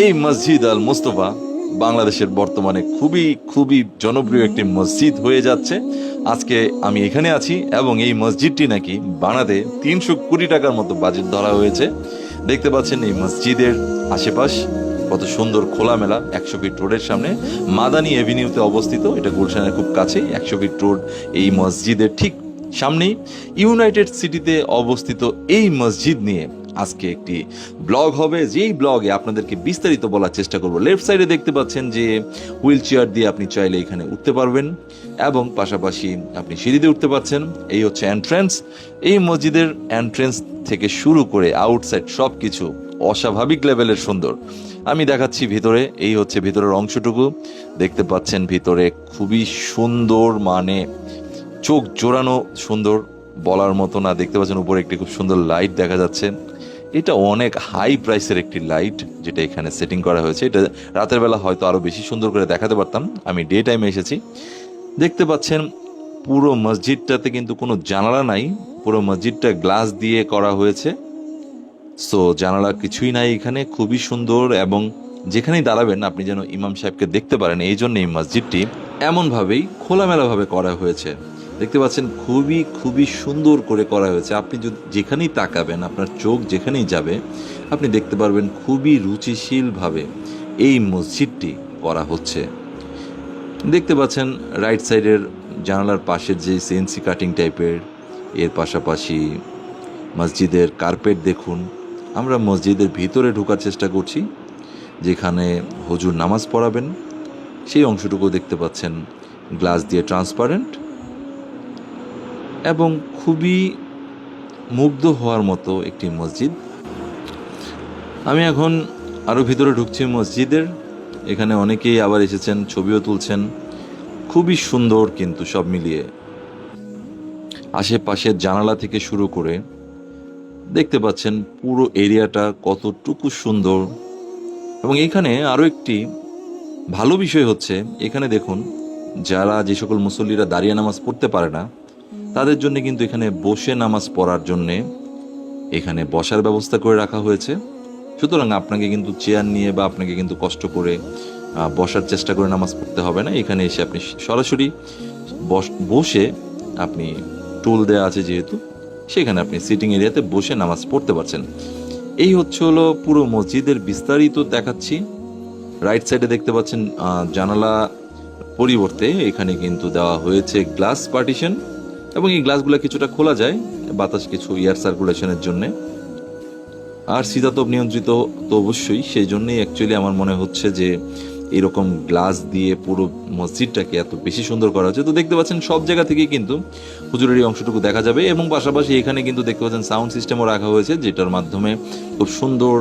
এই মসজিদ আল মুস্তফা বাংলাদেশের বর্তমানে খুবই খুবই জনপ্রিয় একটি মসজিদ হয়ে যাচ্ছে। আজকে আমি এখানে আছি এবং এই মসজিদটি নাকি বানাতে 300 কোটি টাকার মতো বাজেট ধরা হয়েছে। দেখতে পাচ্ছেন এই মসজিদের আশেপাশ কত সুন্দর খোলামেলা। 100 ফিট রোডের সামনে মাদানী এভিনিউতে অবস্থিত, এটা গুলশানের খুব কাছেই। 100 ফিট রোড এই মসজিদের ঠিক সামনেই ইউনাইটেড সিটিতে অবস্থিত এই মসজিদ নিয়ে আজকে একটি ব্লগ হবে, যেই ব্লগে আপনাদেরকে বিস্তারিত বলার চেষ্টা করব। লেফট সাইডে দেখতে পাচ্ছেন যে হুইল চেয়ার দিয়ে আপনি চাইলে এখানে উঠতে পারবেন এবং পাশাপাশি আপনি সিঁড়িতে উঠতে পারছেন। এই হচ্ছে এন্ট্রেন্স। এই মসজিদের এন্ট্রেন্স থেকে শুরু করে আউটসাইড সব কিছু অস্বাভাবিক লেভেলের সুন্দর। আমি দেখাচ্ছি ভিতরে। এই হচ্ছে ভিতরের অংশটুকু দেখতে পাচ্ছেন। ভিতরে খুবই সুন্দর, মানে চোখ জোড়ানো সুন্দর, বলার মতো না। দেখতে পাচ্ছেন উপরে একটি খুব সুন্দর লাইট দেখা যাচ্ছে। এটা অনেক হাই প্রাইসের একটি লাইট যেটা এখানে সেটিং করা হয়েছে। এটা রাতের বেলা হয়তো আরো বেশি সুন্দর করে দেখাতে পারতাম, আমি ডে টাইমে এসেছি। দেখতে পাচ্ছেন পুরো মসজিদটাতে কিন্তু কোনো জানালা নাই, পুরো মসজিদটা গ্লাস দিয়ে করা হয়েছে। সো জানালা কিছুই নাই এখানে, খুবই সুন্দর। এবং যেখানেই দাঁড়াবেন আপনি যেন ইমাম সাহেবকে দেখতে পারেন, এই জন্য এই মসজিদটি এমনভাবেই খোলামেলাভাবে করা হয়েছে। দেখতে পাচ্ছেন খুবই খুবই সুন্দর করে করা হয়েছে। আপনি যদি যেখানেই তাকাবেন, আপনার চোখ যেখানেই যাবে, আপনি দেখতে পারবেন খুবই রুচিশীলভাবে এই মসজিদটি করা হচ্ছে। দেখতে পাচ্ছেন রাইট সাইডের জানালার পাশের যে সিএনসি কাটিং টাইপের, এর পাশাপাশি মসজিদের কার্পেট দেখুন। আমরা মসজিদের ভিতরে ঢোকার চেষ্টা করছি, যেখানে হুজুর নামাজ পড়াবেন সেই অংশটুকু দেখতে পাচ্ছেন গ্লাস দিয়ে ট্রান্সপারেন্ট এবং খুবই মুগ্ধ হওয়ার মতো একটি মসজিদ। আমি এখন আরও ভিতরে ঢুকছি মসজিদের। এখানে অনেকেই আবার এসেছেন, ছবিও তুলছেন। খুবই সুন্দর কিন্তু সব মিলিয়ে আশেপাশের জানালা থেকে শুরু করে দেখতে পাচ্ছেন পুরো এরিয়াটা কতটুকু সুন্দর। এবং এখানে আরও একটি ভালো বিষয় হচ্ছে, এখানে দেখুন যারা যে সকল মুসল্লিরা দাঁড়িয়ে নামাজ পড়তে পারে না, তাদের জন্য কিন্তু এখানে বসে নামাজ পড়ার জন্যে এখানে বসার ব্যবস্থা করে রাখা হয়েছে। সুতরাং আপনাকে কিন্তু চেয়ার নিয়ে বা আপনাকে কিন্তু কষ্ট করে বসার চেষ্টা করে নামাজ পড়তে হবে না। এখানে এসে আপনি সরাসরি বসে, আপনি টুল দেওয়া আছে যেহেতু, সেখানে আপনি সিটিং এরিয়াতে বসে নামাজ পড়তে পারছেন। এই হলো পুরো মসজিদের বিস্তারিত দেখাচ্ছি। রাইট সাইডে দেখতে পাচ্ছেন জানালা পরিবর্তে এখানে কিন্তু দেওয়া হয়েছে গ্লাস পার্টিশন, এবং এই গ্লাসগুলো কিছুটা খোলা যায় বাতাস কিছু এয়ার সার্কুলেশনের জন্য। আর শীতাতপ নিয়ন্ত্রিত তো অবশ্যই, সেই জন্যই অ্যাকচুয়ালি আমার মনে হচ্ছে যে এরকম গ্লাস দিয়ে পুরো মসজিদটাকে এত বেশি সুন্দর করা হচ্ছে। তো দেখতে পাচ্ছেন সব জায়গা থেকেই কিন্তু হুজুরের এই অংশটুকু দেখা যাবে। এবং পাশাপাশি এখানে কিন্তু দেখতে পাচ্ছেন সাউন্ড সিস্টেমও রাখা হয়েছে, যেটার মাধ্যমে খুব সুন্দর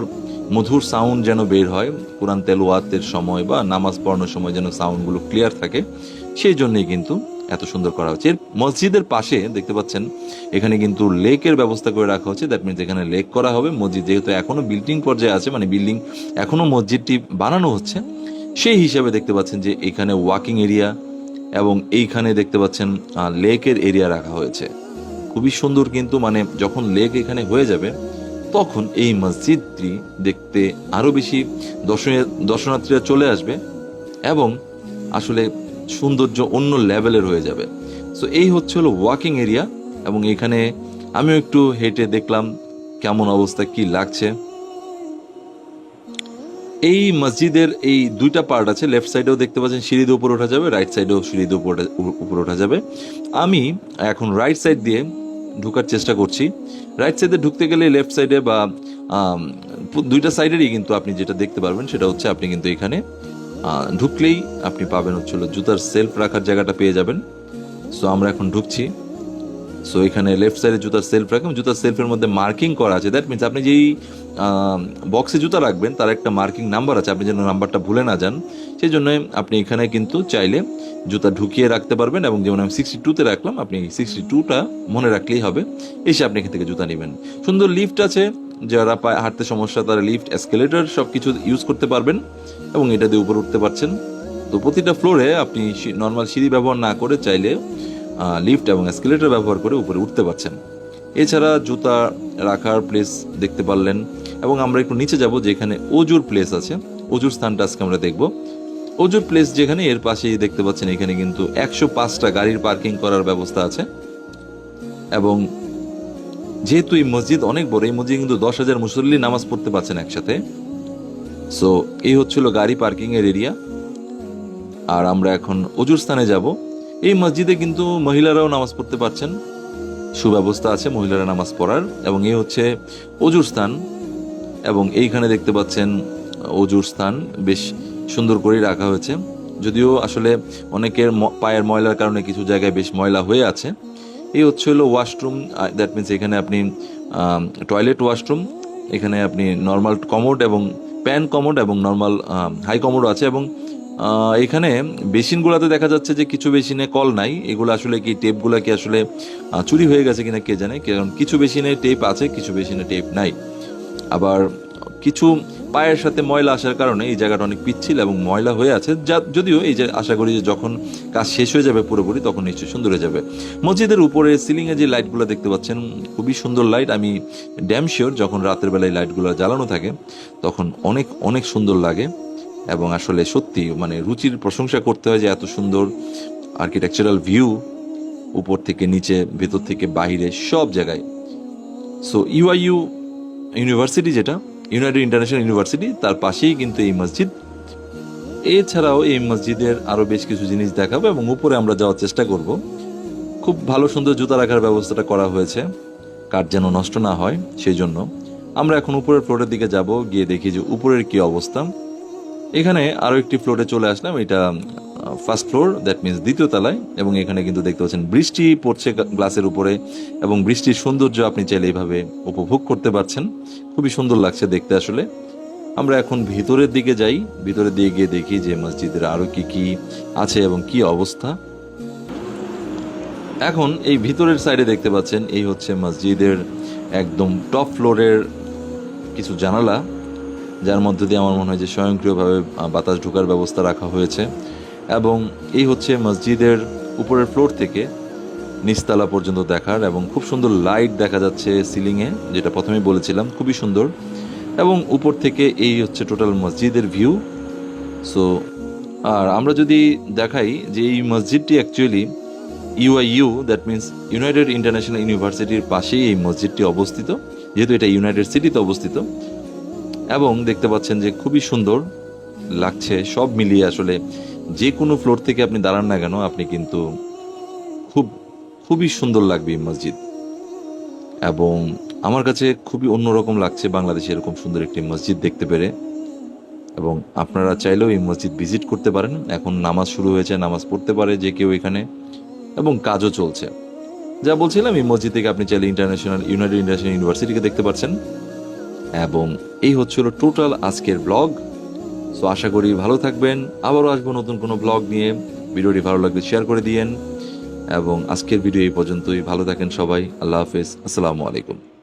মধুর সাউন্ড যেন বের হয় কোরআন তেলাওয়াতের সময় বা নামাজ পড়ানোর সময়, যেন সাউন্ডগুলো ক্লিয়ার থাকে, সেই জন্যই কিন্তু এত সুন্দর করা হচ্ছে। এর মসজিদের পাশে দেখতে পাচ্ছেন এখানে কিন্তু লেকের ব্যবস্থা করে রাখা হচ্ছে। দ্যাট মিনস এখানে লেক করা হবে। মসজিদ যেহেতু এখনো বিল্ডিং পর্যায়ে আছে, মানে বিল্ডিং এখনো মসজিদটি বানানো হচ্ছে, সেই হিসাবে দেখতে পাচ্ছেন যে এখানে ওয়াকিং এরিয়া এবং এইখানে দেখতে পাচ্ছেন লেকের এরিয়া রাখা হয়েছে। খুবই সুন্দর কিন্তু, মানে যখন লেক এখানে হয়ে যাবে তখন এই মসজিদটি দেখতে আরও বেশি দর্শনার্থীরা চলে আসবে এবং আসলে সৌন্দর্য অন্য লেভেলের হয়ে যাবে। সো এই হলো ওয়াকিং এরিয়া। এবং এখানে আমিও একটু হেঁটে দেখলাম কেমন অবস্থা, কি লাগছে। এই মসজিদের এই দুইটা পার্ট আছে। লেফট সাইডেও দেখতে পাচ্ছেন সিঁড়ি দিয়ে উপরে ওঠা যাবে, রাইট সাইডেও সিঁড়ি দিয়ে উপরে ওঠা যাবে। আমি এখন রাইট সাইড দিয়ে ঢোকার চেষ্টা করছি। রাইট সাইডে ঢুকতে গেলে লেফট সাইডে বা দুইটা সাইডেরই কিন্তু আপনি যেটা দেখতে পারবেন সেটা হচ্ছে, আপনি কিন্তু এখানে ঢুকলেই আপনি পাবেন হলো জুতার সেলফ রাখার জায়গাটা পেয়ে যাবেন। সো আমরা এখন ঢুকছি। সো এখানে লেফট সাইডে জুতার সেলফ রাখবেন, জুতার সেলফের মধ্যে মার্কিং করা আছে। দ্যাট মিনস আপনি যেই বক্সে জুতা রাখবেন তার একটা মার্কিং নাম্বার আছে, আপনি যেন নাম্বারটা ভুলে না যান। সেই জন্য আপনি এখানে কিন্তু চাইলে জুতা ঢুকিয়ে রাখতে পারবেন। এবং যেমন আমি 62-তে রাখলাম, আপনি 62টা মনে রাখলেই হবে। এসে আপনি এখান থেকে জুতা নেবেন। সুন্দর লিফট আছে, যারা পায়ে হাঁটতে সমস্যা তারা লিফট, এসকেলেটর সব কিছু ইউজ করতে পারবেন এবং এটা দিয়ে উপরে উঠতে পারছেন। তো প্রতিটা ফ্লোরে আপনি নর্মাল সিঁড়ি ব্যবহার না করে চাইলে লিফট এবং এসকেলেটর ব্যবহার করে উপরে উঠতে পারছেন। এছাড়া জুতা রাখার প্লেস দেখতে পারলেন। এবং আমরা একটু নিচে যাব, যেখানে অজুর প্লেস আছে। অজুর স্থানটা আজকে আমরা দেখব। অজুর প্লেস যেখানে, এর পাশেই দেখতে পাচ্ছেন এখানে কিন্তু 105টা গাড়ির পার্কিং করার ব্যবস্থা আছে। এবং যেহেতু এই মসজিদ অনেক বড়, এই মসজিদে কিন্তু 10,000 মুসল্লি নামাজ পড়তে পারছেন একসাথে। সো এই হচ্ছিল গাড়ি পার্কিং এর এরিয়া। আর আমরা এখন অজুর স্থানে যাব। এই মসজিদে কিন্তু মহিলারাও নামাজ পড়তে পারছেন, সুব্যবস্থা আছে মহিলারা নামাজ পড়ার। এবং এই হচ্ছে অজুর স্থান। এবং এইখানে দেখতে পাচ্ছেন অজুর স্থান বেশ সুন্দর করে রাখা হয়েছে, যদিও আসলে অনেকের পায়ের ময়লার কারণে কিছু জায়গায় বেশ ময়লা হয়ে আছে। এই হচ্ছে হলো ওয়াশরুম, দ্যাট মিনস এখানে আপনি টয়লেট ওয়াশরুম, এখানে আপনি নর্মাল কমোড এবং প্যান কমোড এবং নর্মাল হাই কমোডও আছে। এবং এখানে বেসিনগুলোতে দেখা যাচ্ছে যে কিছু বেসিনে কল নাই। এগুলো আসলে কি টেপগুলো কি আসলে চুরি হয়ে গেছে কিনা কে জানে, কারণ কিছু বেসিনে টেপ আছে, কিছু বেসিনে টেপ নাই। আবার কিছু পায়ের সাথে ময়লা আসার কারণে এই জায়গাটা অনেক পিচ্ছিল এবং ময়লা হয়ে আছে, যদিও এই যে আশা করি যে যখন কাজ শেষ হয়ে যাবে পুরোপুরি তখন নিশ্চয়ই সুন্দর হয়ে যাবে। মসজিদের উপরে সিলিংয়ে যে লাইটগুলো দেখতে পাচ্ছেন খুবই সুন্দর লাইট। আমি ড্যাম শিওর যখন রাতের বেলায় লাইটগুলো জ্বালানো থাকে তখন অনেক অনেক সুন্দর লাগে। এবং আসলে সত্যি মানে রুচির প্রশংসা করতে হয় যে এত সুন্দর আর্কিটেকচারাল ভিউ, উপর থেকে নিচে, ভেতর থেকে বাহিরে সব জায়গায়। সো ইউআইইউ ইউনিভার্সিটি, যেটা ইউনাইটেড ইন্টারন্যাশনাল ইউনিভার্সিটি, তার পাশেই কিন্তু এই মসজিদ। এছাড়াও এই মসজিদের আরও বেশ কিছু জিনিস দেখাবো এবং উপরে আমরা যাওয়ার চেষ্টা করব। খুব ভালো সুন্দর জুতা রাখার ব্যবস্থাটা করা হয়েছে, কাঠ যেন নষ্ট না হয় সেই জন্য। আমরা এখন উপরের ফ্লোরের দিকে যাব, গিয়ে দেখি যে উপরের কি অবস্থা। এখানে আরও একটি ফ্লোরে চলে আসলাম, এটা ফার্স্ট ফ্লোর, দ্যাট মিনস দ্বিতীয় তলায়। এবং এখানে কিন্তু দেখতে পাচ্ছেন বৃষ্টি পড়ছে গ্লাসের উপরে, এবং বৃষ্টির সৌন্দর্য আপনি চাইলে এইভাবে উপভোগ করতে পারছেন। খুবই সুন্দর লাগছে দেখতে আসলে। আমরা এখন ভিতরের দিকে যাই, ভিতরের দিকে গিয়ে দেখি যে মসজিদের আরও কি কি আছে এবং কি অবস্থা। এখন এই ভিতরের সাইডে দেখতে পাচ্ছেন এই হচ্ছে মসজিদের একদম টপ ফ্লোরের কিছু জানালা, যার মধ্যে দিয়ে আমার মনে হয় যে স্বয়ংক্রিয়ভাবে বাতাস ঢোকার ব্যবস্থা রাখা হয়েছে। এবং এই হচ্ছে মসজিদের উপরের ফ্লোর থেকে নিচতলা পর্যন্ত দেখার, এবং খুব সুন্দর লাইট দেখা যাচ্ছে সিলিংয়ে, যেটা প্রথমেই বলেছিলাম খুবই সুন্দর। এবং উপর থেকে এই হচ্ছে টোটাল মসজিদের ভিউ। সো আর আমরা যদি দেখাই যে এই মসজিদটি actually UIU, that means United international ইউনিভার্সিটির পাশেই এই মসজিদটি অবস্থিত, যেহেতু এটা ইউনাইটেড সিটিতে অবস্থিত। এবং দেখতে পাচ্ছেন যে খুবই সুন্দর লাগছে সব মিলিয়ে। আসলে যে কোনো ফ্লোর থেকে আপনি দাঁড়ান না কেন, আপনি কিন্তু খুবই সুন্দর লাগবে এই মসজিদ। এবং আমার কাছে খুবই অন্যরকম লাগছে বাংলাদেশে এরকম সুন্দর একটি মসজিদ দেখতে পেরে। এবং আপনারা চাইলেও এই মসজিদ ভিজিট করতে পারেন। এখন নামাজ শুরু হয়েছে, নামাজ পড়তে পারে যে কেউ এখানে, এবং কাজও চলছে। যা বলছিলাম, এই মসজিদ থেকে আপনি চাইলে ইউনাইটেড ইন্টারন্যাশনাল ইউনিভার্সিটিকে দেখতে পাচ্ছেন। এবং এই হচ্ছিল টোটাল আজকের ব্লগ। সো আশা করি ভালো থাকবেন, আবারও আসবো নতুন কোনো ব্লগ নিয়ে। ভিডিওটি ভালো লাগলে শেয়ার করে দিয়েন। এবং আজকের ভিডিও এই পর্যন্তই। ভালো থাকেন সবাই, আল্লাহ হাফেজ, আসসালামু আলাইকুম।